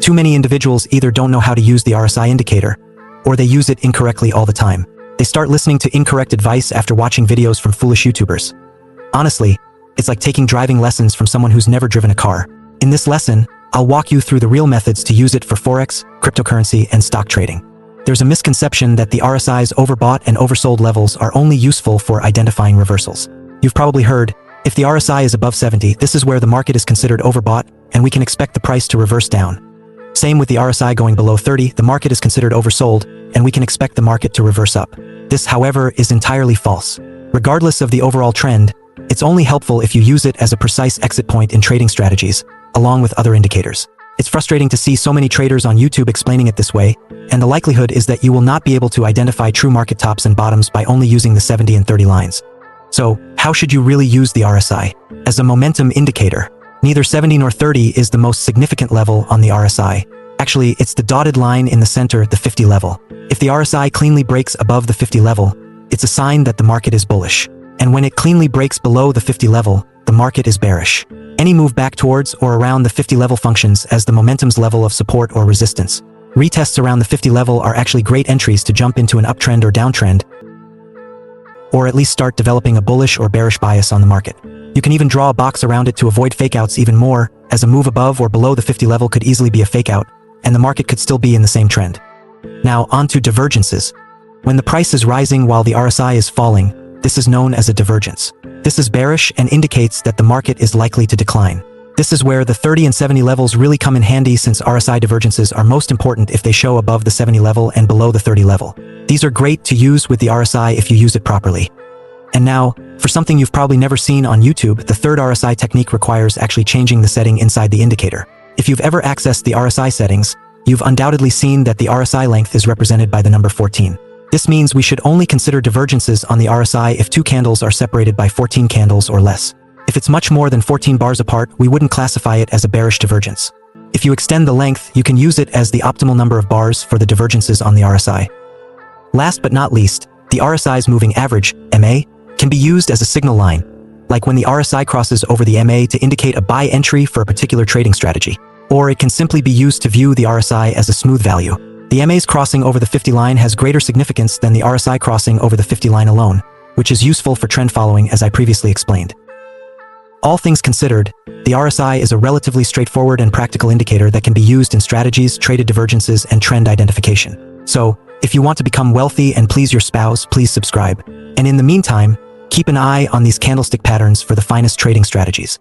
Too many individuals either don't know how to use the RSI indicator, or they use it incorrectly all the time. They start listening to incorrect advice after watching videos from foolish YouTubers. Honestly, it's like taking driving lessons from someone who's never driven a car. In this lesson, I'll walk you through the real methods to use it for Forex, cryptocurrency, and stock trading. There's a misconception that the RSI's overbought and oversold levels are only useful for identifying reversals. You've probably heard, if the RSI is above 70, this is where the market is considered overbought, and we can expect the price to reverse down. Same with the RSI going below 30, the market is considered oversold, and we can expect the market to reverse up. This, however, is entirely false. Regardless of the overall trend, it's only helpful if you use it as a precise exit point in trading strategies, along with other indicators. It's frustrating to see so many traders on YouTube explaining it this way, and the likelihood is that you will not be able to identify true market tops and bottoms by only using the 70 and 30 lines. So, how should you really use the RSI? As a momentum indicator, neither 70 nor 30 is the most significant level on the RSI. Actually, it's the dotted line in the center, the 50 level. If the RSI cleanly breaks above the 50 level, it's a sign that the market is bullish. And when it cleanly breaks below the 50 level, the market is bearish. Any move back towards or around the 50 level functions as the momentum's level of support or resistance. Retests around the 50 level are actually great entries to jump into an uptrend or downtrend, or at least start developing a bullish or bearish bias on the market. You can even draw a box around it to avoid fakeouts even more, as a move above or below the 50 level could easily be a fakeout, and the market could still be in the same trend. Now, on to divergences. When the price is rising while the RSI is falling, this is known as a divergence. This is bearish and indicates that the market is likely to decline. This is where the 30 and 70 levels really come in handy, since RSI divergences are most important if they show above the 70 level and below the 30 level. These are great to use with the RSI if you use it properly. And now, for something you've probably never seen on YouTube, the third RSI technique requires actually changing the setting inside the indicator. If you've ever accessed the RSI settings, you've undoubtedly seen that the RSI length is represented by the number 14. This means we should only consider divergences on the RSI if two candles are separated by 14 candles or less. If it's much more than 14 bars apart, we wouldn't classify it as a bearish divergence. If you extend the length, you can use it as the optimal number of bars for the divergences on the RSI. Last but not least, the RSI's moving average, MA, can be used as a signal line, like when the RSI crosses over the MA to indicate a buy entry for a particular trading strategy. Or it can simply be used to view the RSI as a smooth value. The MA's crossing over the 50 line has greater significance than the RSI crossing over the 50 line alone, which is useful for trend following, as I previously explained. All things considered, the RSI is a relatively straightforward and practical indicator that can be used in strategies, traded divergences, and trend identification. So, if you want to become wealthy and please your spouse, please subscribe. And in the meantime, keep an eye on these candlestick patterns for the finest trading strategies.